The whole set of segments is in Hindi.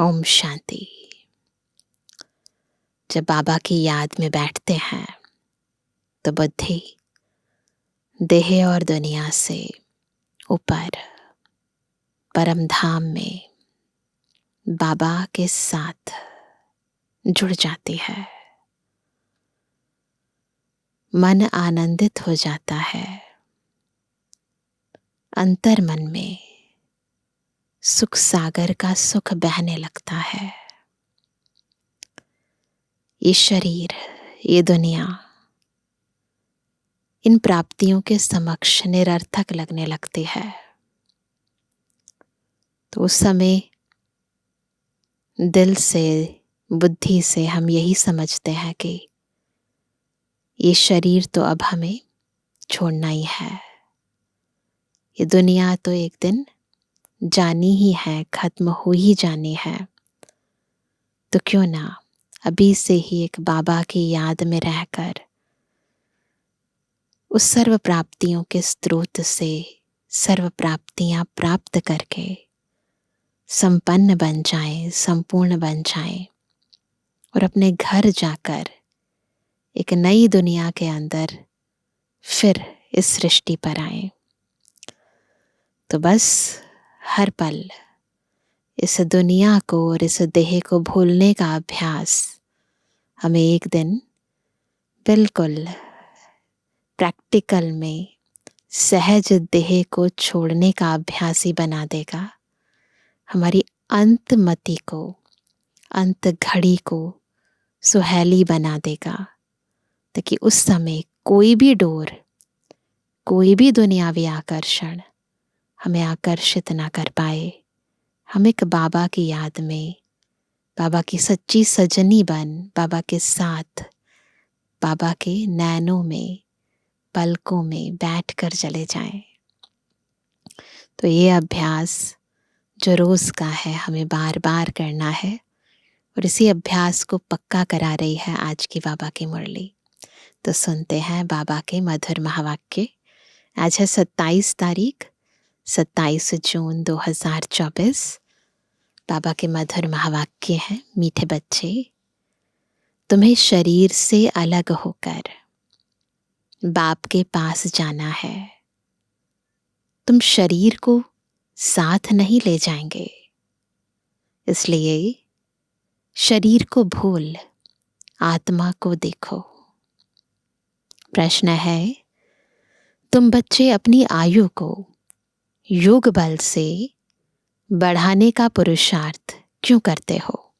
ओम शांति। जब बाबा की याद में बैठते हैं तो बुद्धि देह और दुनिया से ऊपर परम धाम में बाबा के साथ जुड़ जाती है। मन आनंदित हो जाता है। अंतर मन में सुख सागर का सुख बहने लगता है। ये शरीर, ये दुनिया इन प्राप्तियों के समक्ष निरर्थक लगने लगती है। तो उस समय दिल से, बुद्धि से हम यही समझते हैं कि ये शरीर तो अब हमें छोड़ना ही है। ये दुनिया तो एक दिन जानी ही है, खत्म हो ही जानी है। तो क्यों ना अभी से ही एक बाबा की याद में रहकर उस सर्व प्राप्तियों के स्रोत से सर्व प्राप्तियां प्राप्त करके संपन्न बन जाएं, संपूर्ण बन जाएं और अपने घर जाकर एक नई दुनिया के अंदर फिर इस सृष्टि पर आए। तो बस हर पल इस दुनिया को और इस देह को भूलने का अभ्यास हमें एक दिन बिल्कुल प्रैक्टिकल में सहज देह को छोड़ने का अभ्यास ही बना देगा। हमारी अंत मति को, अंत घड़ी को सुहेली बना देगा, ताकि उस समय कोई भी डोर, कोई भी दुनियावी आकर्षण हमें आकर्षित ना कर पाए। हम एक बाबा की याद में, बाबा की सच्ची सजनी बन, बाबा के साथ, बाबा के नैनों में, पलकों में बैठ कर चले जाएं। तो ये अभ्यास जो रोज का है हमें बार बार करना है और इसी अभ्यास को पक्का करा रही है आज की बाबा की मुरली। तो सुनते हैं बाबा के मधुर महावाक्य। आज है 27 तारीख, 27 जून 2024। बाबा के मधुर महावाक्य हैं। मीठे बच्चे, तुम्हें शरीर से अलग होकर बाप के पास जाना है। तुम शरीर को साथ नहीं ले जाएंगे, इसलिए शरीर को भूल आत्मा को देखो। प्रश्न है, तुम बच्चे अपनी आयु को योग बल से बढ़ाने का पुरुषार्थ क्यों करते हो?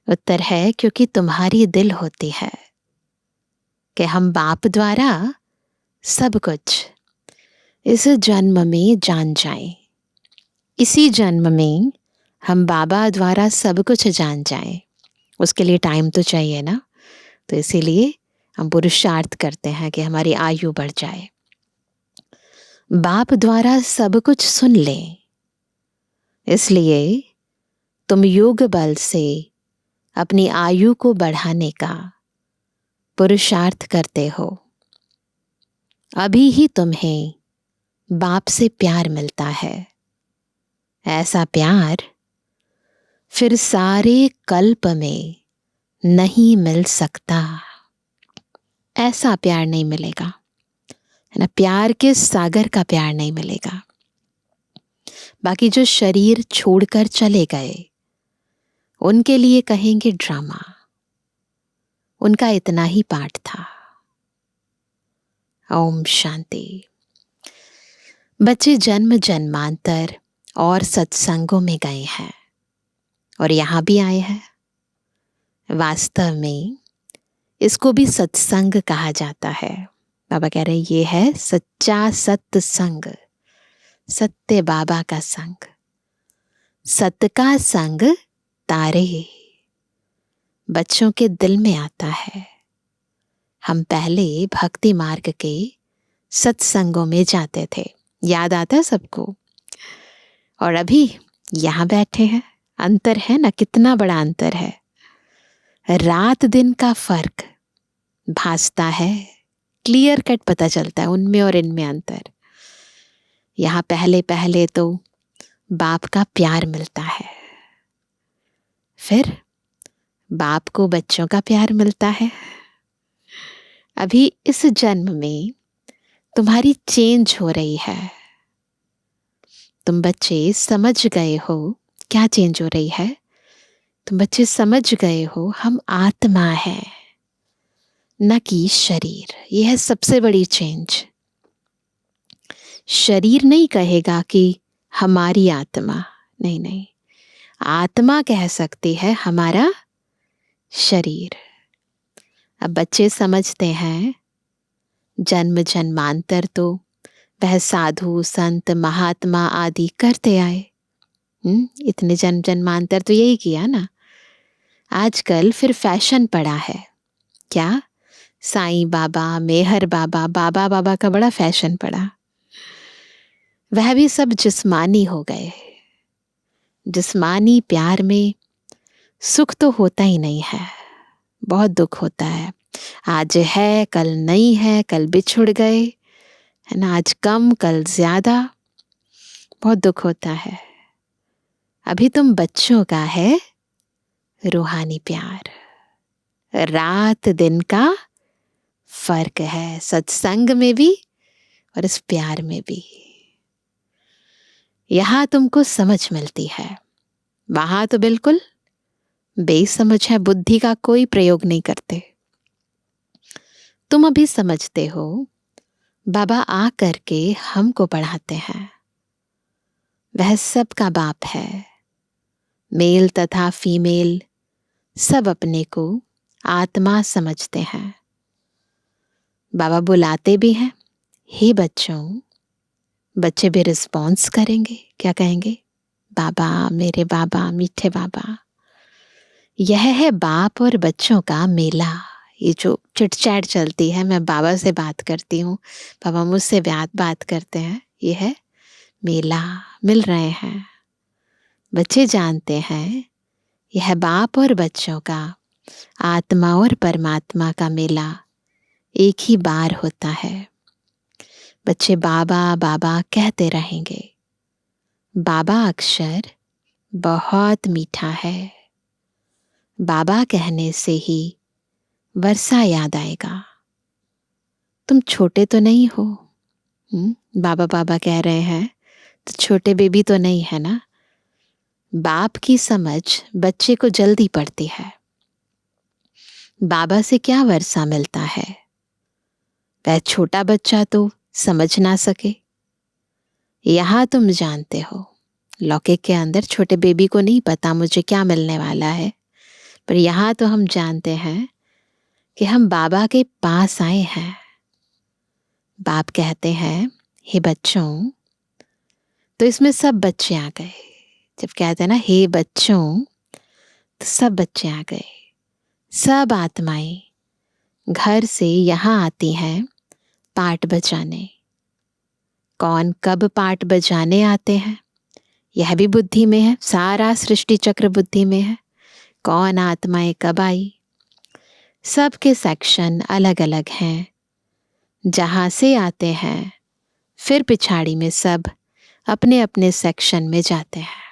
उत्तर है, क्योंकि तुम्हारी दिल होती है कि हम बाप द्वारा सब कुछ इस जन्म में जान जाएं। इसी जन्म में हम बाबा द्वारा सब कुछ जान जाएं। उसके लिए टाइम तो चाहिए ना। तो इसीलिए हम पुरुषार्थ करते हैं कि हमारी आयु बढ़ जाए, बाप द्वारा सब कुछ सुन लें। इसलिए तुम योग बल से अपनी आयु को बढ़ाने का पुरुषार्थ करते हो। अभी ही तुम्हें बाप से प्यार मिलता है। ऐसा प्यार फिर सारे कल्प में नहीं मिल सकता। ऐसा प्यार नहीं मिलेगा, है ना। प्यार के सागर का प्यार नहीं मिलेगा। बाकी जो शरीर छोड़कर चले गए उनके लिए कहेंगे ड्रामा, उनका इतना ही पाठ था। ओम शांति। बच्चे जन्म जन्मांतर और सत्संगों में गए हैं और यहां भी आए हैं। वास्तव में इसको भी सत्संग कहा जाता है। बाबा कह रहे हैं ये है सच्चा सत्संग, सत्य बाबा का संग। सत का संग तारे बच्चों के दिल में आता है। हम पहले भक्ति मार्ग के सत्संगों में जाते थे, याद आता है सबको। और अभी यहां बैठे हैं। अंतर है ना, कितना बड़ा अंतर है। रात दिन का फर्क भासता है, क्लियर कट पता चलता है उनमें और इनमें अंतर। यहाँ पहले पहले तो बाप का प्यार मिलता है, फिर बाप को बच्चों का प्यार मिलता है। अभी इस जन्म में तुम्हारी चेंज हो रही है। तुम बच्चे समझ गए हो क्या चेंज हो रही है। तुम बच्चे समझ गए हो हम आत्मा है, न कि शरीर। यह है सबसे बड़ी चेंज। शरीर नहीं कहेगा कि हमारी आत्मा, नहीं नहीं, आत्मा कह सकती है हमारा शरीर। अब बच्चे समझते हैं जन्म जन्मांतर तो वह साधु संत महात्मा आदि करते आए। इतने जन्म जन्मांतर तो यही किया ना। आजकल फिर फैशन पड़ा है क्या, साईं बाबा, मेहर बाबा, बाबा बाबा का बड़ा फैशन पड़ा। वह भी सब जिस्मानी हो गए। जिस्मानी प्यार में सुख तो होता ही नहीं है, बहुत दुख होता है। आज है कल नहीं है, कल बिछुड़ गए, है ना, आज कम कल ज्यादा, बहुत दुख होता है। अभी तुम बच्चों का है रूहानी प्यार, रात दिन का फर्क है, सत्संग में भी और इस प्यार में भी। यहां तुमको समझ मिलती है, वहां तो बिल्कुल बेसमझ है, बुद्धि का कोई प्रयोग नहीं करते। तुम अभी समझते हो बाबा आ करके हमको पढ़ाते हैं। वह सबका बाप है, मेल तथा फीमेल सब अपने को आत्मा समझते हैं। बाबा बुलाते भी हैं, हे बच्चों। बच्चे भी रिस्पॉन्स करेंगे, क्या कहेंगे, बाबा, मेरे बाबा, मीठे बाबा। यह है बाप और बच्चों का मेला। ये जो चिटचैट चलती है, मैं बाबा से बात करती हूँ, बाबा मुझसे बात करते हैं, ये है मेला, मिल रहे हैं। बच्चे जानते हैं यह बाप और बच्चों का, आत्मा और परमात्मा का मेला एक ही बार होता है। बच्चे बाबा बाबा कहते रहेंगे। बाबा अक्षर बहुत मीठा है। बाबा कहने से ही वर्षा याद आएगा। तुम छोटे तो नहीं हो, बाबा बाबा कह रहे हैं तो छोटे बेबी तो नहीं है ना। बाप की समझ बच्चे को जल्दी पड़ती है। बाबा से क्या वर्षा मिलता है, वह छोटा बच्चा तो समझ ना सके। यहां तुम जानते हो, लौकिक के अंदर छोटे बेबी को नहीं पता मुझे क्या मिलने वाला है, पर यहां तो हम जानते हैं कि हम बाबा के पास आए हैं। बाप कहते हैं हे बच्चों, तो इसमें सब बच्चे आ गए। जब कहते हैं ना हे बच्चों, तो सब बच्चे आ गए। सब आत्माएं घर से यहां आती हैं पाठ बजाने। कौन कब पाठ बजाने आते हैं यह भी बुद्धि में है, सारा सृष्टि चक्र बुद्धि में है। कौन आत्माएं कब आई, सबके सेक्शन अलग अलग हैं। जहां से आते हैं फिर पिछाड़ी में सब अपने अपने सेक्शन में जाते हैं।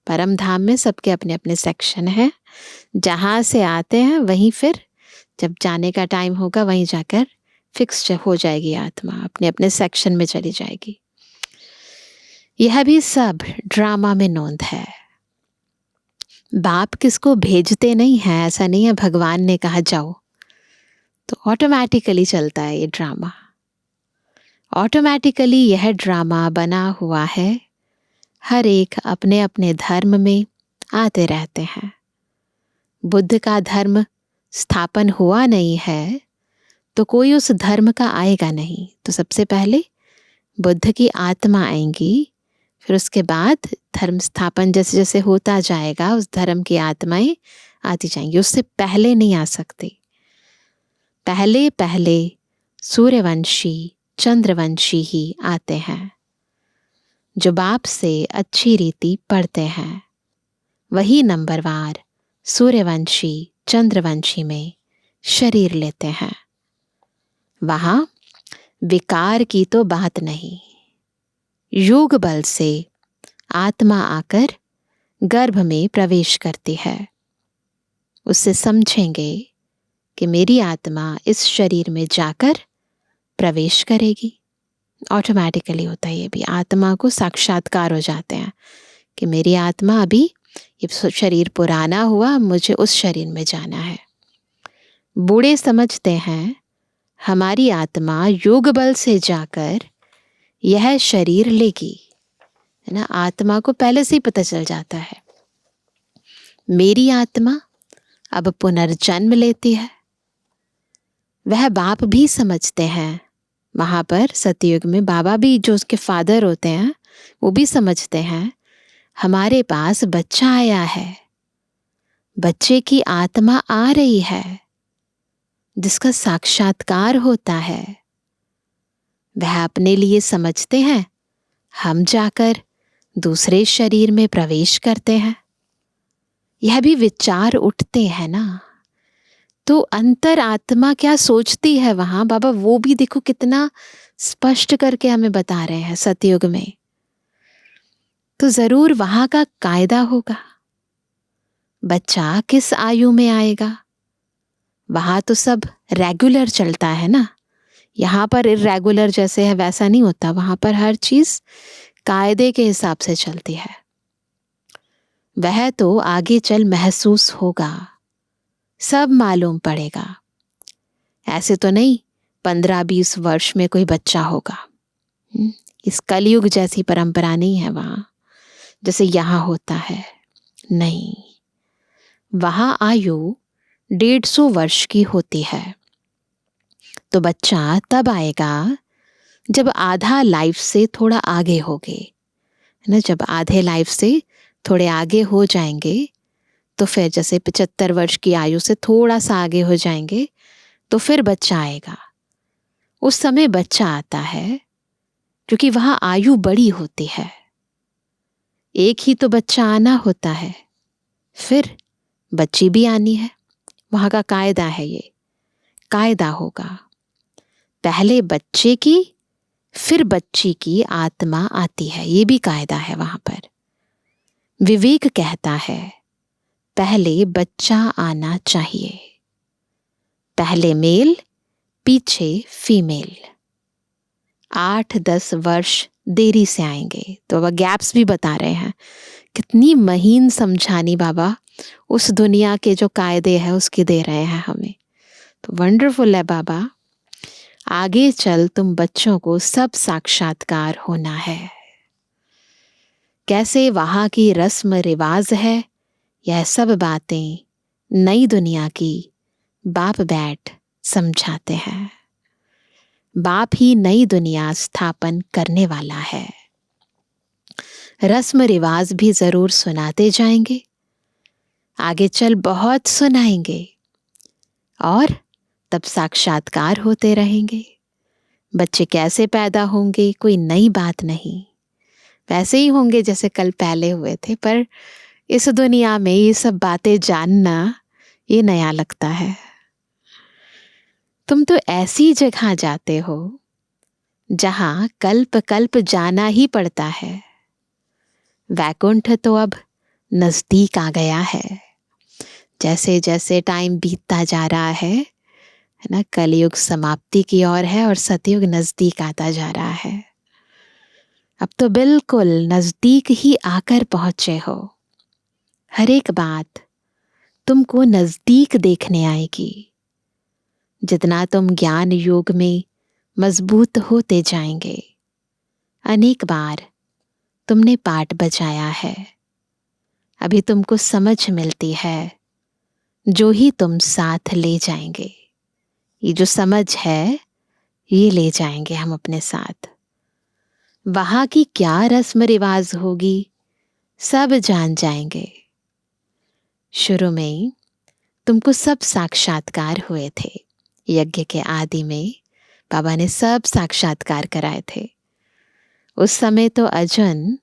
परम धाम में सबके अपने अपने सेक्शन हैं। जहां से आते हैं वहीं फिर जब जाने का टाइम होगा वहीं जाकर फिक्स हो जाएगी आत्मा, अपने अपने सेक्शन में चली जाएगी। यह भी सब ड्रामा में नोंद है। बाप किसको भेजते नहीं है, ऐसा नहीं है भगवान ने कहा जाओ, तो ऑटोमेटिकली चलता है ये ड्रामा। ऑटोमेटिकली यह ड्रामा बना हुआ है। हर एक अपने अपने धर्म में आते रहते हैं। बुद्ध का धर्म स्थापन हुआ नहीं है तो कोई उस धर्म का आएगा नहीं। तो सबसे पहले बुद्ध की आत्मा आएंगी, फिर उसके बाद धर्म स्थापन जैसे जैसे होता जाएगा उस धर्म की आत्माएं आती जाएंगी। उससे पहले नहीं आ सकती। पहले पहले सूर्यवंशी चंद्रवंशी ही आते हैं, जो बाप से अच्छी रीति पढ़ते हैं। वही नंबरवार सूर्यवंशी चंद्रवंशी में शरीर लेते हैं। वहां विकार की तो बात नहीं। योग बल से आत्मा आकर गर्भ में प्रवेश करती है। उससे समझेंगे कि मेरी आत्मा इस शरीर में जाकर प्रवेश करेगी। ऑटोमेटिकली होता है ये भी, आत्मा को साक्षात्कार हो जाते हैं कि मेरी आत्मा अभी, ये शरीर पुराना हुआ, मुझे उस शरीर में जाना है। बूढ़े समझते हैं हमारी आत्मा योग बल से जाकर यह शरीर लेगी, है ना। आत्मा को पहले से ही पता चल जाता है मेरी आत्मा अब पुनर्जन्म लेती है। वह बाप भी समझते हैं, वहां पर सतयुग में बाबा भी, जो उसके फादर होते हैं, वो भी समझते हैं हमारे पास बच्चा आया है, बच्चे की आत्मा आ रही है, जिसका साक्षात्कार होता है। वह अपने लिए समझते हैं हम जाकर दूसरे शरीर में प्रवेश करते हैं। यह भी विचार उठते हैं ना, तो अंतर आत्मा क्या सोचती है वहां, बाबा वो भी देखो कितना स्पष्ट करके हमें बता रहे हैं सतयुग में। तो जरूर वहां का कायदा होगा, बच्चा किस आयु में आएगा। वहां तो सब रेगुलर चलता है ना, यहाँ पर इर्रेगुलर जैसे है वैसा नहीं होता। वहां पर हर चीज कायदे के हिसाब से चलती है। वह तो आगे चल महसूस होगा, सब मालूम पड़ेगा। ऐसे तो नहीं 15-20 वर्ष में कोई बच्चा होगा। इस कलयुग जैसी परंपरा नहीं है वहां, जैसे यहाँ होता है। नहीं, वहां आयु 150 वर्ष की होती है। तो बच्चा तब आएगा जब आधा लाइफ से थोड़ा आगे होगे, है ना। जब आधे लाइफ से थोड़े आगे हो जाएंगे, तो फिर जैसे 75 वर्ष की आयु से थोड़ा सा आगे हो जाएंगे, तो फिर बच्चा आएगा। उस समय बच्चा आता है क्योंकि वहां आयु बड़ी होती है। एक ही तो बच्चा आना होता है, फिर बच्ची भी आनी है। वहां का कायदा है, ये कायदा होगा। पहले बच्चे की फिर बच्ची की आत्मा आती है, ये भी कायदा है वहां पर। विवेक कहता है पहले बच्चा आना चाहिए, पहले मेल पीछे फीमेल। 8-10 वर्ष देरी से आएंगे। तो अब गैप्स भी बता रहे हैं। कितनी महीन समझानी बाबा उस दुनिया के जो कायदे हैं उसकी दे रहे हैं हमें। तो वंडरफुल है बाबा। आगे चल तुम बच्चों को सब साक्षात्कार होना है। कैसे वहां की रस्म रिवाज है, यह सब बातें नई दुनिया की बाप बैठ समझाते हैं। बाप ही नई दुनिया स्थापन करने वाला है। रस्म रिवाज भी जरूर सुनाते जाएंगे, आगे चल बहुत सुनाएंगे, और तब साक्षात्कार होते रहेंगे। बच्चे कैसे पैदा होंगे कोई नई बात नहीं, वैसे ही होंगे जैसे कल पहले हुए थे। पर इस दुनिया में ये सब बातें जानना ये नया लगता है। तुम तो ऐसी जगह जाते हो जहां कल्प कल्प जाना ही पड़ता है। वैकुंठ तो अब नजदीक आ गया है। जैसे जैसे टाइम बीतता जा रहा है ना, कलयुग समाप्ति की ओर है और सतयुग नजदीक आता जा रहा है। अब तो बिल्कुल नजदीक ही आकर पहुंचे हो। हर एक बात तुमको नजदीक देखने आएगी। जितना तुम ज्ञान योग में मजबूत होते जाएंगे, अनेक बार तुमने पाठ बजाया है, अभी तुमको समझ मिलती है, जो ही तुम साथ ले जाएंगे। ये जो समझ है ये ले जाएंगे हम अपने साथ। वहां की क्या रस्म रिवाज होगी सब जान जाएंगे। शुरू में तुमको सब साक्षात्कार हुए थे। यज्ञ के आदि में बाबा ने सब साक्षात्कार कराए थे। उस समय तो अजन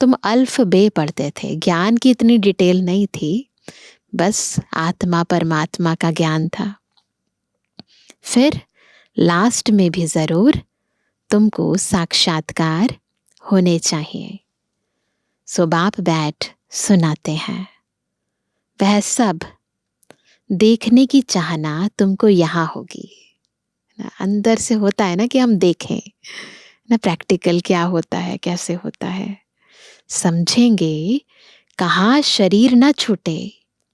तुम अल्फ बे पढ़ते थे, ज्ञान की इतनी डिटेल नहीं थी, बस आत्मा परमात्मा का ज्ञान था। फिर लास्ट में भी जरूर तुमको साक्षात्कार होने चाहिए। सो बाप बैठ सुनाते हैं। वह सब देखने की चाहना तुमको यहाँ होगी ना, अंदर से होता है ना कि हम देखें ना प्रैक्टिकल क्या होता है, कैसे होता है, समझेंगे, कहाँ शरीर ना छूटे।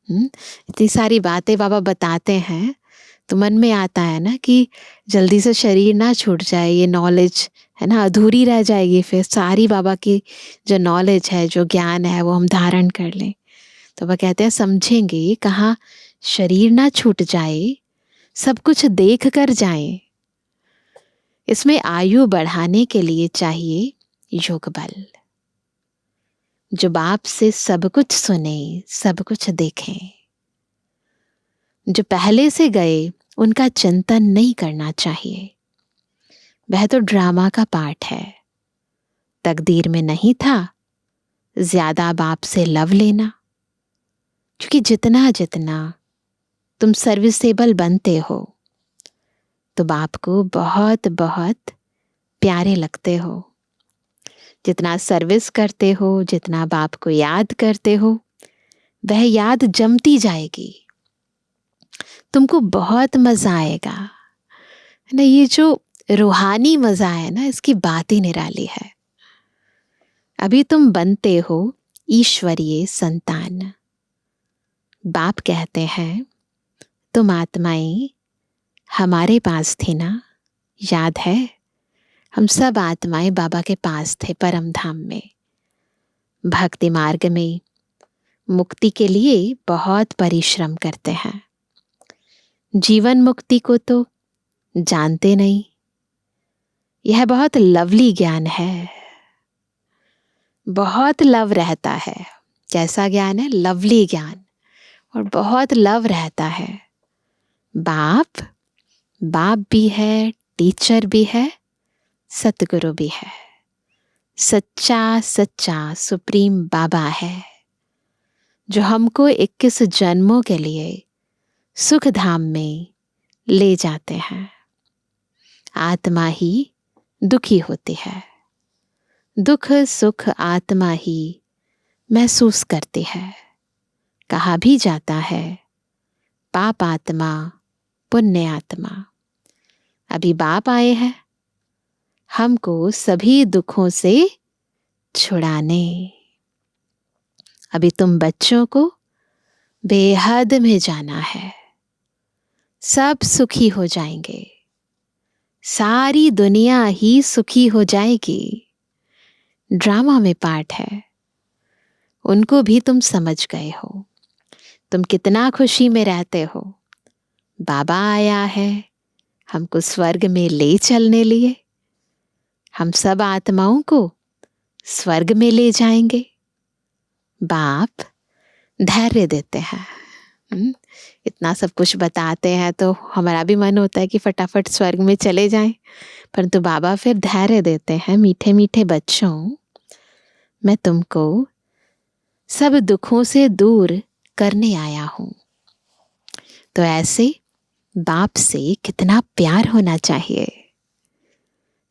इतनी सारी बातें बाबा बताते हैं तो मन में आता है ना कि जल्दी से शरीर ना छूट जाए, ये नॉलेज है ना अधूरी रह जाएगी, फिर सारी बाबा की जो नॉलेज है, जो ज्ञान है, वो हम धारण कर लें। तो वह कहते हैं समझेंगे कहाँ शरीर ना छूट जाए, सब कुछ देख कर जाएं। इसमें आयु बढ़ाने के लिए चाहिए योग बल। जो बाप से सब कुछ सुने, सब कुछ देखें। जो पहले से गए उनका चिंतन नहीं करना चाहिए, वह तो ड्रामा का पार्ट है। तकदीर में नहीं था ज्यादा बाप से लव लेना, क्योंकि जितना जितना तुम सर्विसेबल बनते हो तो बाप को बहुत बहुत प्यारे लगते हो। जितना सर्विस करते हो, जितना बाप को याद करते हो, वह याद जमती जाएगी, तुमको बहुत मजा आएगा ना। ये जो रूहानी मजा है ना, इसकी बात ही निराली है। अभी तुम बनते हो ईश्वरीय संतान। बाप कहते हैं तुम आत्माएं हमारे पास थी ना, याद है? हम सब आत्माएं बाबा के पास थे परम धाम में। भक्ति मार्ग में मुक्ति के लिए बहुत परिश्रम करते हैं। जीवन मुक्ति को तो जानते नहीं। यह बहुत लवली ज्ञान है, बहुत लव रहता है। कैसा ज्ञान है? लवली ज्ञान, और बहुत लव रहता है। बाप बाप भी है, टीचर भी है, सतगुरु भी है। सच्चा सच्चा सुप्रीम बाबा है, जो हमको 21 जन्मों के लिए सुख धाम में ले जाते हैं। आत्मा ही दुखी होती है, दुख सुख आत्मा ही महसूस करती है। कहा भी जाता है पाप आत्मा पुण्य आत्मा। अभी बाप आए हैं हमको सभी दुखों से छुड़ाने। अभी तुम बच्चों को बेहद में जाना है, सब सुखी हो जाएंगे, सारी दुनिया ही सुखी हो जाएगी। ड्रामा में पार्ट है, उनको भी तुम समझ गए हो। तुम कितना खुशी में रहते हो। बाबा आया है हमको स्वर्ग में ले चलने लिए, हम सब आत्माओं को स्वर्ग में ले जाएंगे। बाप धैर्य देते हैं। इतना सब कुछ बताते हैं तो हमारा भी मन होता है कि फटाफट स्वर्ग में चले जाएं, परंतु बाबा फिर धैर्य देते हैं, मीठे मीठे बच्चों, मैं तुमको सब दुखों से दूर करने आया हूं। तो ऐसे बाप से कितना प्यार होना चाहिए।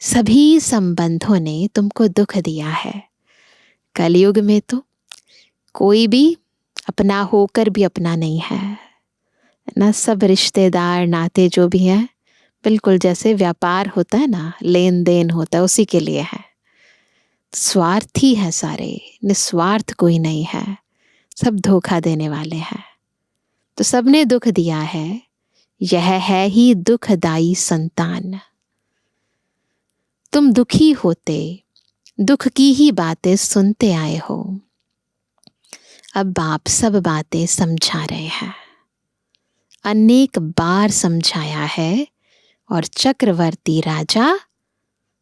सभी संबंधों ने तुमको दुख दिया है। कलयुग में तो कोई भी अपना होकर भी अपना नहीं है ना। सब रिश्तेदार नाते जो भी हैं, बिल्कुल जैसे व्यापार होता है ना, लेन देन होता है, उसी के लिए है। स्वार्थी है सारे, निस्वार्थ कोई नहीं है, सब धोखा देने वाले हैं। तो सबने दुख दिया है, यह है ही दुखदाई संतान। तुम दुखी होते दुख की ही बातें सुनते आए हो। अब बाप सब बातें समझा रहे हैं, अनेक बार समझाया है और चक्रवर्ती राजा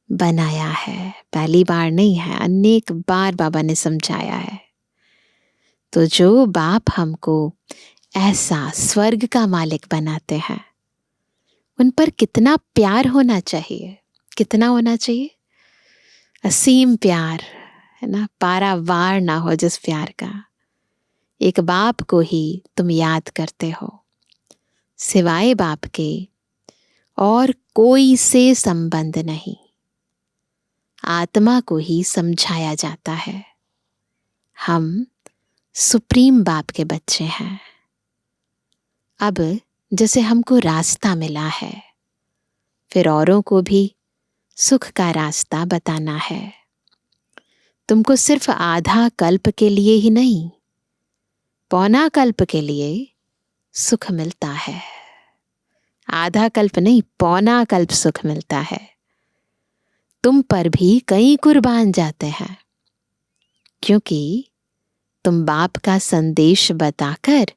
बनाया है। पहली बार नहीं है, अनेक बार बाबा ने समझाया है। तो जो बाप हमको ऐसा स्वर्ग का मालिक बनाते हैं, उन पर कितना प्यार होना चाहिए, कितना होना चाहिए? असीम प्यार, है ना, पारावार ना हो जिस प्यार का। एक बाप को ही तुम याद करते हो, सिवाय बाप के और कोई से संबंध नहीं। आत्मा को ही समझाया जाता है। हम सुप्रीम बाप के बच्चे हैं। अब जैसे हमको रास्ता मिला है, फिर औरों को भी सुख का रास्ता बताना है। तुमको सिर्फ आधा कल्प के लिए ही नहीं, पौना कल्प के लिए सुख मिलता है। आधा कल्प नहीं, पौना कल्प सुख मिलता है। तुम पर भी कई कुर्बान जाते हैं, क्योंकि तुम बाप का संदेश बताकर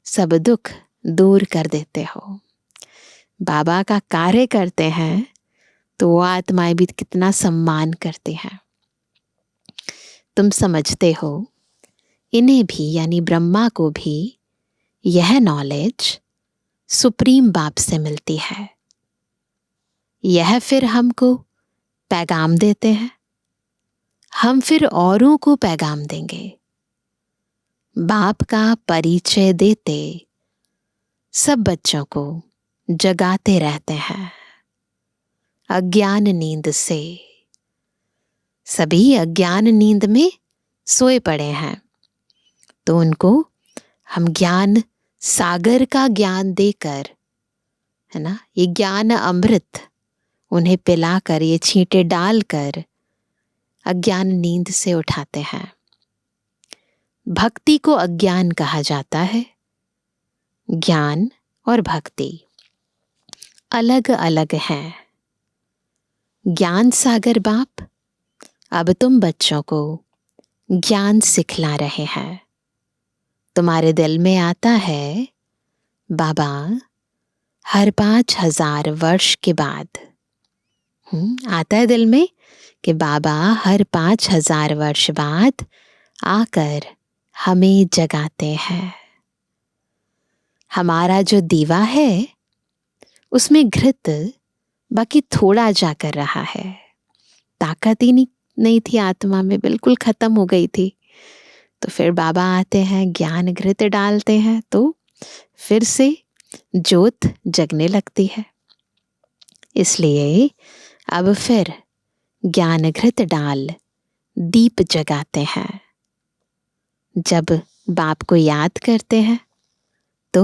सब दुख दूर कर देते हो। बाबा का कार्य करते हैं तो वो आत्माएं भी कितना सम्मान करते हैं। तुम समझते हो, इन्हें भी यानी ब्रह्मा को भी यह नॉलेज सुप्रीम बाप से मिलती है। यह फिर हमको पैगाम देते हैं, हम फिर औरों को पैगाम देंगे। बाप का परिचय देते सब बच्चों को जगाते रहते हैं। अज्ञान नींद से सभी अज्ञान नींद में सोए पड़े हैं, तो उनको हम ज्ञान सागर का ज्ञान देकर, है ना, ये ज्ञान अमृत उन्हें पिलाकर, ये छींटे डालकर अज्ञान नींद से उठाते हैं। भक्ति को अज्ञान कहा जाता है। ज्ञान और भक्ति अलग अलग हैं। ज्ञान सागर बाप अब तुम बच्चों को ज्ञान सिखला रहे हैं। तुम्हारे दिल में आता है, बाबा हर 5000 वर्ष के बाद, आता है दिल में कि बाबा हर 5000 वर्ष बाद आकर हमें जगाते हैं। हमारा जो दीवा है उसमें घृत बाकी थोड़ा जाकर रहा है। ताकत ही नहीं थी आत्मा में, बिल्कुल खत्म हो गई थी। तो फिर बाबा आते हैं, ज्ञान घृत डालते हैं, तो फिर से ज्योत जगने लगती है। इसलिए अब फिर ज्ञान घृत डाल दीप जगाते हैं। जब बाप को याद करते हैं तो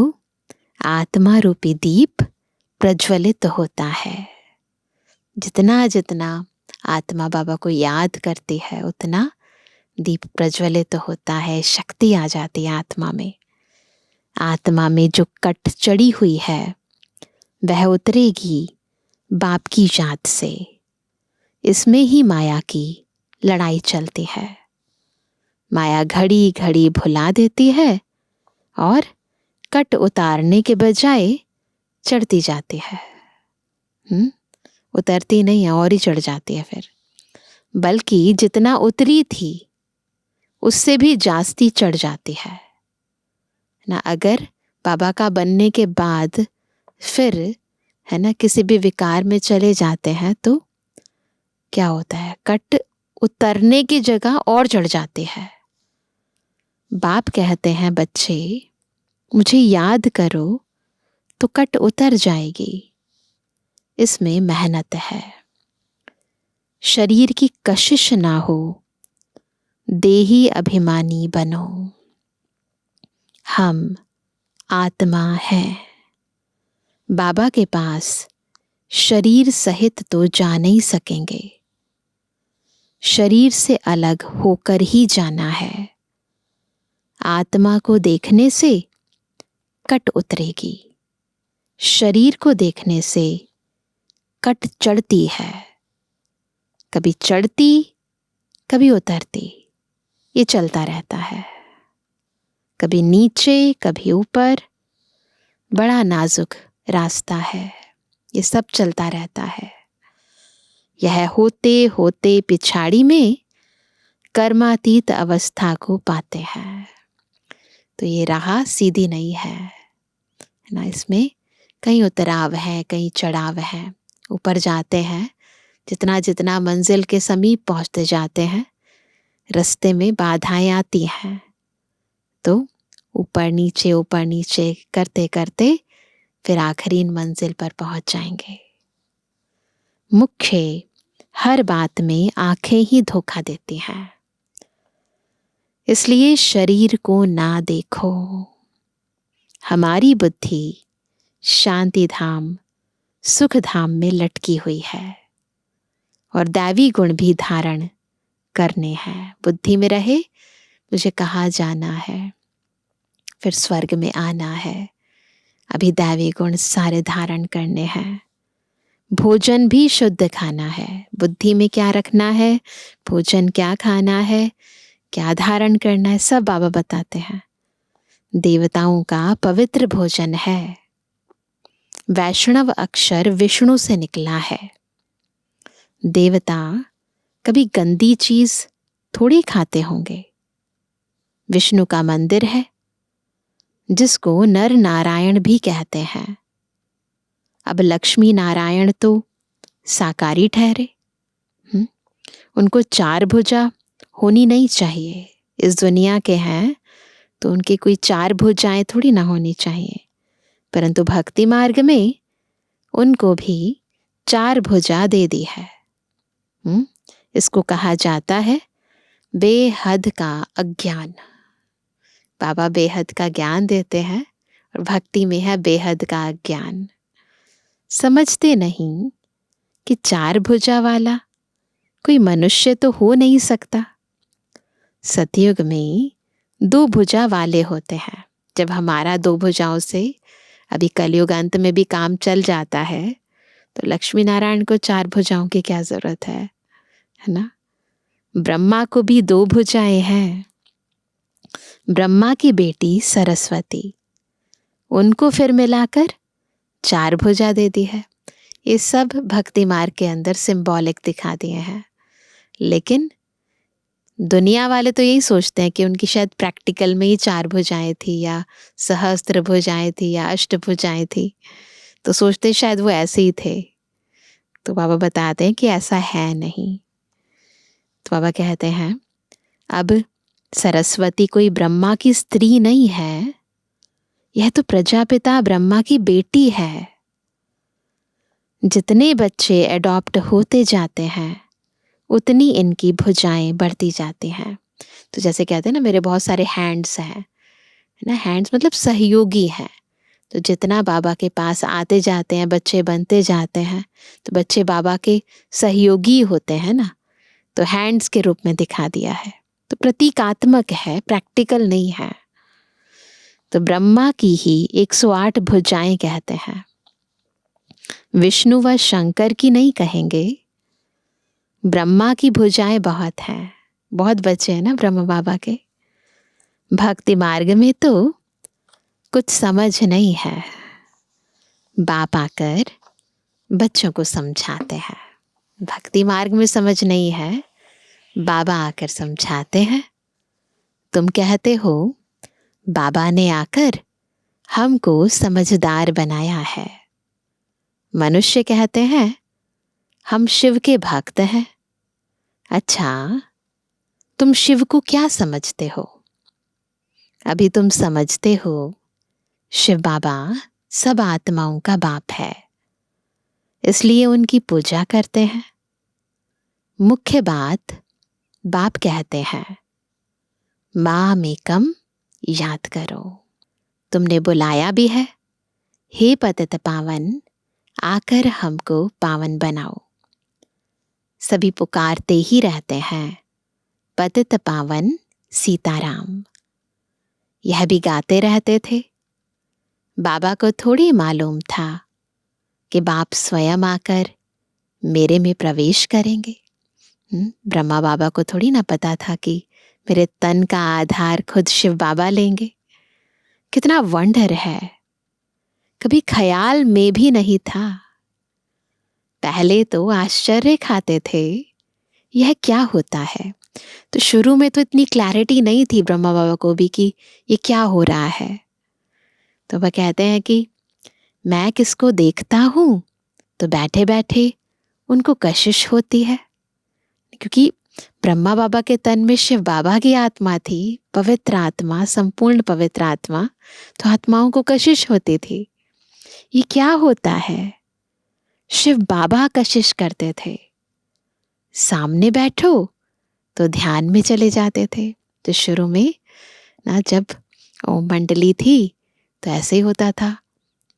आत्मा रूपी दीप प्रज्वलित होता है। जितना जितना आत्मा बाबा को याद करती है उतना दीप प्रज्वलित होता है, शक्ति आ जाती है आत्मा में। आत्मा में जो कट चढ़ी हुई है वह उतरेगी बाप की याद से। इसमें ही माया की लड़ाई चलती है। माया घड़ी घड़ी भुला देती है और कट उतारने के बजाय चढ़ती जाती है। उतरती नहीं है और ही चढ़ जाती है फिर, बल्कि जितना उतरी थी उससे भी जास्ती चढ़ जाती है ना। अगर बाबा का बनने के बाद फिर, है ना, किसी भी विकार में चले जाते हैं तो क्या होता है, कट उतरने की जगह और चढ़ जाती है। बाप कहते हैं, बच्चे मुझे याद करो तो कट उतर जाएगी। इसमें मेहनत है। शरीर की कशिश ना हो, देही अभिमानी बनो। हम आत्मा हैं। बाबा के पास शरीर सहित तो जा नहीं सकेंगे, शरीर से अलग होकर ही जाना है। आत्मा को देखने से कट उतरेगी, शरीर को देखने से कट चढ़ती है। कभी चढ़ती कभी उतरती, ये चलता रहता है। कभी नीचे कभी ऊपर, बड़ा नाजुक रास्ता है, ये सब चलता रहता है। यह होते होते पिछाड़ी में कर्मातीत अवस्था को पाते हैं। तो ये राह सीधी नहीं है ना, इसमें कई उतराव है, कई चढ़ाव है। ऊपर जाते हैं, जितना जितना मंजिल के समीप पहुंचते जाते हैं, रास्ते में बाधाएं आती हैं, तो ऊपर नीचे करते करते फिर आखिरी मंजिल पर पहुंच जाएंगे। मुख्य हर बात में आंखें ही धोखा देती हैं। इसलिए शरीर को ना देखो। हमारी बुद्धि शांति धाम, सुख धाम में लटकी हुई है और दैवी गुण भी धारण करने हैं। बुद्धि में रहे मुझे कहाँ जाना है, फिर स्वर्ग में आना है, अभी दैवी गुण सारे धारण करने हैं। भोजन भी शुद्ध खाना है। बुद्धि में क्या रखना है, भोजन क्या खाना है, क्या धारण करना है, सब बाबा बताते हैं। देवताओं का पवित्र भोजन है। वैष्णव अक्षर विष्णु से निकला है। देवता कभी गंदी चीज थोड़ी खाते होंगे। विष्णु का मंदिर है जिसको नर नारायण भी कहते हैं। अब लक्ष्मी नारायण तो साकारी ठहरे। उनको 4 भुजा होनी नहीं चाहिए। इस दुनिया के हैं तो उनकी कोई 4 भुजाएं थोड़ी ना होनी चाहिए, परंतु भक्ति मार्ग में उनको भी 4 भुजा दे दी है। इसको कहा जाता है बेहद का अज्ञान। बाबा बेहद का ज्ञान देते हैं और भक्ति में है बेहद का अज्ञान। समझते नहीं कि 4 भुजा वाला कोई मनुष्य तो हो नहीं सकता। सतयुग में 2 भुजा वाले होते हैं। जब हमारा 2 भुजाओं से अभी कलयुग अंत में भी काम चल जाता है तो लक्ष्मी नारायण को 4 भुजाओं की क्या जरूरत है ना। ब्रह्मा को भी 2 भुजाएं हैं। ब्रह्मा की बेटी सरस्वती, उनको फिर मिलाकर 4 भुजा दे दी है। ये सब भक्ति मार्ग के अंदर सिंबॉलिक दिखा दिए हैं। लेकिन दुनिया वाले तो यही सोचते हैं कि उनकी शायद प्रैक्टिकल में ही 4 भुजाएं थी या सहस्त्र भुजाएं थी या अष्ट भुजाएं थी, तो सोचते शायद वो ऐसे ही थे। तो बाबा बताते हैं कि ऐसा है नहीं। तो बाबा कहते हैं अब सरस्वती कोई ब्रह्मा की स्त्री नहीं है, यह तो प्रजापिता ब्रह्मा की बेटी है। जितने बच्चे एडॉप्ट होते जाते हैं उतनी इनकी भुजाएं बढ़ती जाती हैं। तो जैसे कहते हैं ना, मेरे बहुत सारे हैंड्स हैं ना। हैंड्स मतलब सहयोगी हैं। तो जितना बाबा के पास आते जाते हैं, बच्चे बनते जाते हैं, तो बच्चे बाबा के सहयोगी होते हैं ना। तो हैंड्स के रूप में दिखा दिया है। तो प्रतीकात्मक है, प्रैक्टिकल नहीं है। तो ब्रह्मा की ही 108 भुजाएं कहते हैं। विष्णु व शंकर की नहीं कहेंगे। ब्रह्मा की भुजाएं बहुत हैं। बहुत बच्चे हैं ना ब्रह्मा बाबा के। भक्ति मार्ग में तो कुछ समझ नहीं है। बाप आकर बच्चों को समझाते हैं। भक्ति मार्ग में समझ नहीं है, बाबा आकर समझाते हैं। तुम कहते हो बाबा ने आकर हमको समझदार बनाया है। मनुष्य कहते हैं हम शिव के भक्त हैं। अच्छा, तुम शिव को क्या समझते हो? अभी तुम समझते हो शिव बाबा सब आत्माओं का बाप है, इसलिए उनकी पूजा करते हैं। मुख्य बात बाप कहते हैं माम एकम याद करो। तुमने बुलाया भी है, हे पतित पावन आकर हमको पावन बनाओ। सभी पुकारते ही रहते हैं पतित पावन सीताराम। यह भी गाते रहते थे। बाबा को थोड़ी मालूम था कि बाप स्वयं आकर मेरे में प्रवेश करेंगे। ब्रह्मा बाबा को थोड़ी ना पता था कि मेरे तन का आधार खुद शिव बाबा लेंगे। कितना वंडर है, कभी ख्याल में भी नहीं था। पहले तो आश्चर्य खाते थे यह क्या होता है। तो शुरू में तो इतनी क्लैरिटी नहीं थी ब्रह्मा बाबा को भी कि ये क्या हो रहा है। तो वह कहते हैं कि मैं किसको देखता हूँ तो बैठे बैठे उनको कशिश होती है, क्योंकि ब्रह्मा बाबा के तन में शिव बाबा की आत्मा थी, पवित्र आत्मा, संपूर्ण पवित्र आत्मा। तो आत्माओं को कशिश होती थी, ये क्या होता है। शिव बाबा कशिश करते थे। सामने बैठो तो ध्यान में चले जाते थे। तो शुरू में ना जब मंडली थी तो ऐसे ही होता था,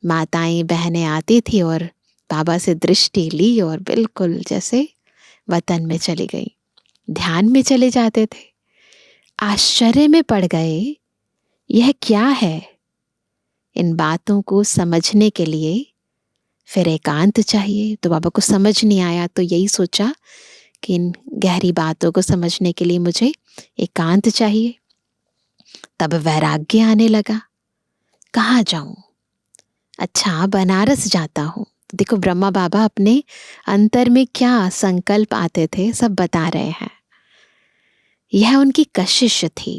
माताएं बहनें आती थी और बाबा से दृष्टि ली और बिल्कुल जैसे वतन में चली गई, ध्यान में चले जाते थे। आश्चर्य में पड़ गए, यह क्या है। इन बातों को समझने के लिए फिर एकांत चाहिए। तो बाबा को समझ नहीं आया, तो यही सोचा कि इन गहरी बातों को समझने के लिए मुझे एकांत चाहिए। तब वैराग्य आने लगा, कहाँ जाऊं, अच्छा बनारस जाता हूं। देखो ब्रह्मा बाबा अपने अंतर में क्या संकल्प आते थे सब बता रहे हैं। यह उनकी कशिश थी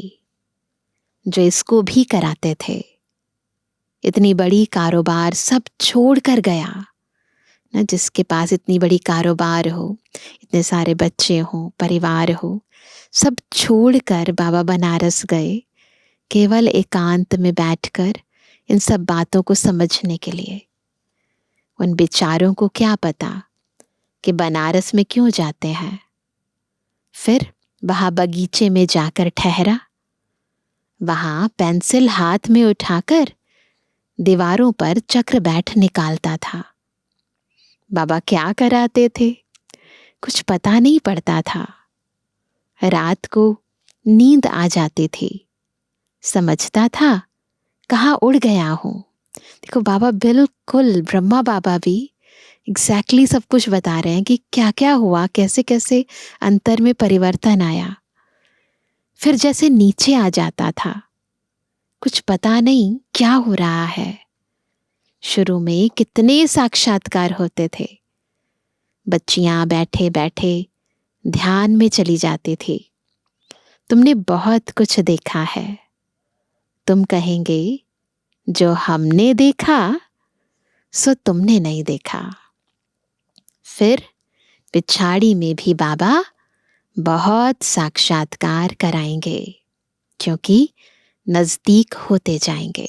जो इसको भी कराते थे। इतनी बड़ी कारोबार सब छोड़ कर गया ना, जिसके पास इतनी बड़ी कारोबार हो, इतने सारे बच्चे हो, परिवार हो, सब छोड़कर बाबा बनारस गए केवल एकांत में बैठकर इन सब बातों को समझने के लिए। उन बेचारों को क्या पता कि बनारस में क्यों जाते हैं। फिर वहां बगीचे में जाकर ठहरा, वहां पेंसिल हाथ में उठाकर दीवारों पर चक्र बैठ निकालता था। बाबा क्या कराते थे कुछ पता नहीं पड़ता था। रात को नींद आ जाती थी, समझता था कहाँ उड़ गया हूं। देखो बाबा बिल्कुल, ब्रह्मा बाबा भी एग्जैक्टली सब कुछ बता रहे हैं कि क्या क्या हुआ, कैसे कैसे अंतर में परिवर्तन आया। फिर जैसे नीचे आ जाता था, कुछ पता नहीं क्या हो रहा है। शुरू में कितने साक्षात्कार होते थे, बच्चियां बैठे बैठे ध्यान में चली जाती थी। तुमने बहुत कुछ देखा है। तुम कहेंगे जो हमने देखा सो तुमने नहीं देखा। फिर पिछाड़ी में भी बाबा बहुत साक्षात्कार कराएंगे, क्योंकि नजदीक होते जाएंगे।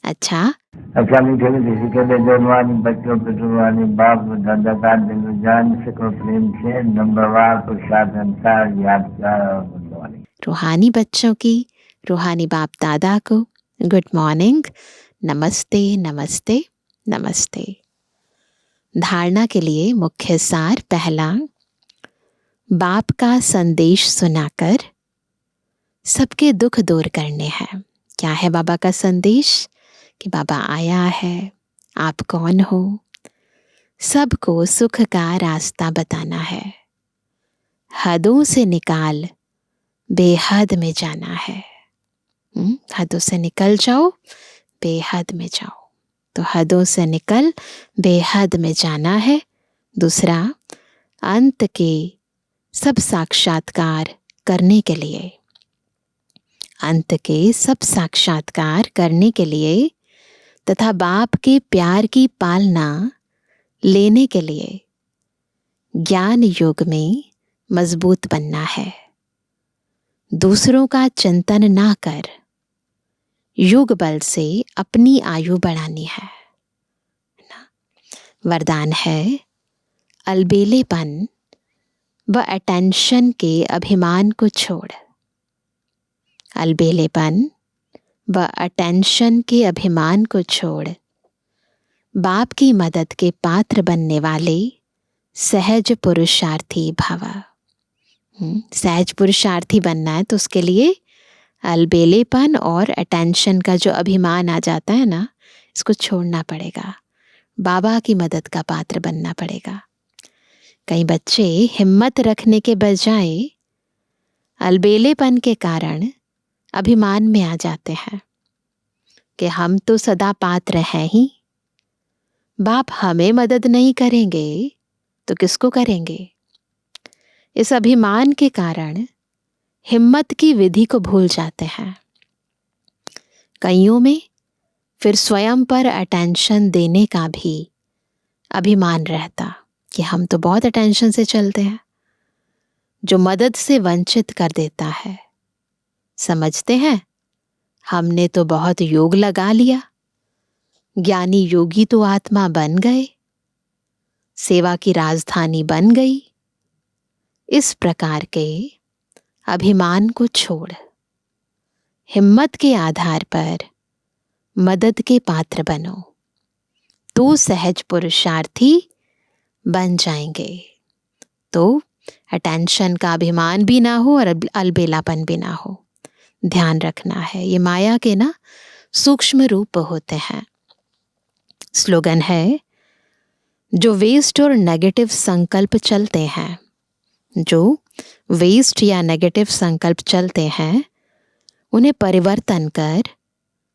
अच्छा मीठे मीठे के जन्मानी बच्चों पे जुर्मानी बाप दादा का दिल जान सको प्रेम से नंबरवार पुरुषार्थ अनुसार याद किया। रूहानी बच्चों की रूहानी बाप दादा को गुड मॉर्निंग, नमस्ते नमस्ते नमस्ते। धारणा के लिए मुख्य सार, पहला, बाप का संदेश सुनाकर सबके दुख दूर करने हैं। क्या है बाबा का संदेश? कि बाबा आया है, आप कौन हो, सबको सुख का रास्ता बताना है। हदों से निकाल बेहद में जाना है। हदों से निकल जाओ, बेहद में जाओ। तो हदों से निकल बेहद में जाना है। दूसरा, अंत के सब साक्षात्कार करने के लिए, अंत के सब साक्षात्कार करने के लिए तथा बाप के प्यार की पालना लेने के लिए ज्ञान योग में मजबूत बनना है। दूसरों का चिंतन ना कर योग बल से अपनी आयु बढ़ानी है। वरदान है, अलबेलेपन व अटेंशन के अभिमान को छोड़। अलबेलेपन व अटेंशन के अभिमान को छोड़ बाप की मदद के पात्र बनने वाले सहज पुरुषार्थी भव। सहज पुरुषार्थी बनना है तो उसके लिए अलबेलेपन और अटेंशन का जो अभिमान आ जाता है ना, इसको छोड़ना पड़ेगा। बाबा की मदद का पात्र बनना पड़ेगा। कई बच्चे हिम्मत रखने के बजाय अलबेलेपन के कारण अभिमान में आ जाते हैं कि हम तो सदा पात्र हैं ही, बाप हमें मदद नहीं करेंगे तो किसको करेंगे। इस अभिमान के कारण हिम्मत की विधि को भूल जाते हैं। कईयों में फिर स्वयं पर अटेंशन देने का भी अभिमान रहता कि हम तो बहुत अटेंशन से चलते हैं, जो मदद से वंचित कर देता है। समझते हैं हमने तो बहुत योग लगा लिया, ज्ञानी योगी तो आत्मा बन गए, सेवा की राजधानी बन गई। इस प्रकार के अभिमान को छोड़ हिम्मत के आधार पर मदद के पात्र बनो तो सहज पुरुषार्थी बन जाएंगे। तो अटेंशन का अभिमान भी ना हो और अलबेलापन भी ना हो, ध्यान रखना है। ये माया के ना सूक्ष्म रूप होते हैं। स्लोगन है, जो वेस्ट और नेगेटिव संकल्प चलते हैं, जो वेस्ट या नेगेटिव संकल्प चलते हैं, उन्हें परिवर्तन कर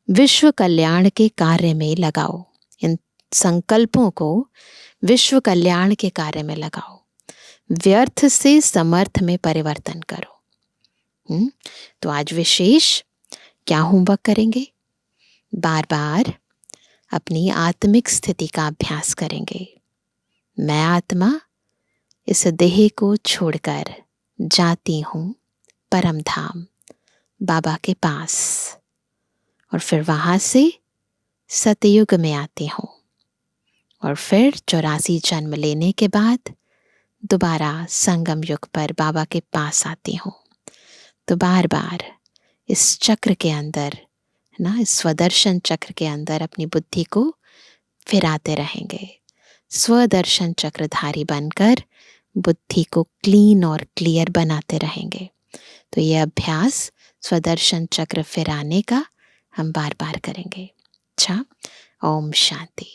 विश्व कल्याण के कार्य में लगाओ। इन संकल्पों को विश्व कल्याण के कार्य में लगाओ, व्यर्थ से समर्थ में परिवर्तन करो। तो आज विशेष क्या होमवर्क करेंगे? बार बार अपनी आत्मिक स्थिति का अभ्यास करेंगे। मैं आत्मा इस देह को छोड़कर जाती हूँ परम धाम, बाबा के पास, और फिर वहां से सतयुग में आती हूँ, और फिर 84 जन्म लेने के बाद दोबारा संगम युग पर बाबा के पास आती हूँ। तो बार बार इस चक्र के अंदर ना, इस स्वदर्शन चक्र के अंदर अपनी बुद्धि को फिराते रहेंगे। स्वदर्शन चक्रधारी बनकर बुद्धि को क्लीन और क्लियर बनाते रहेंगे। तो ये अभ्यास स्वदर्शन चक्र फिराने का हम बार बार करेंगे। अच्छा, ओम शांति।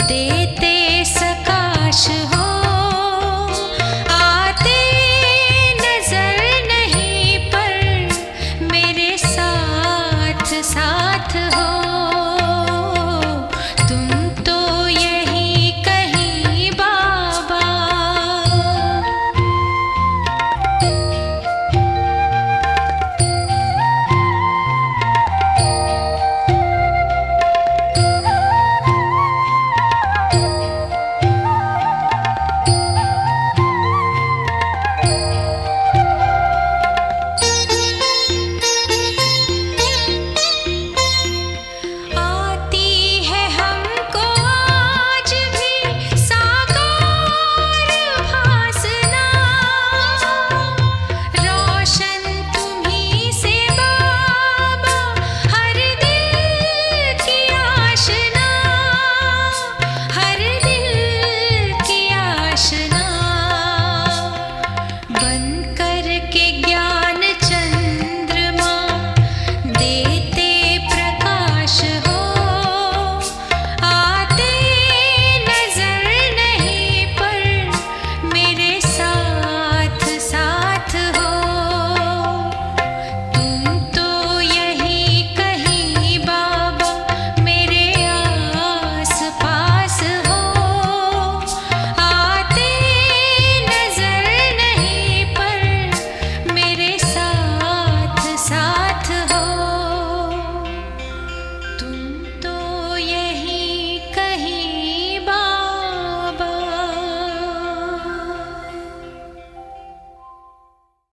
देते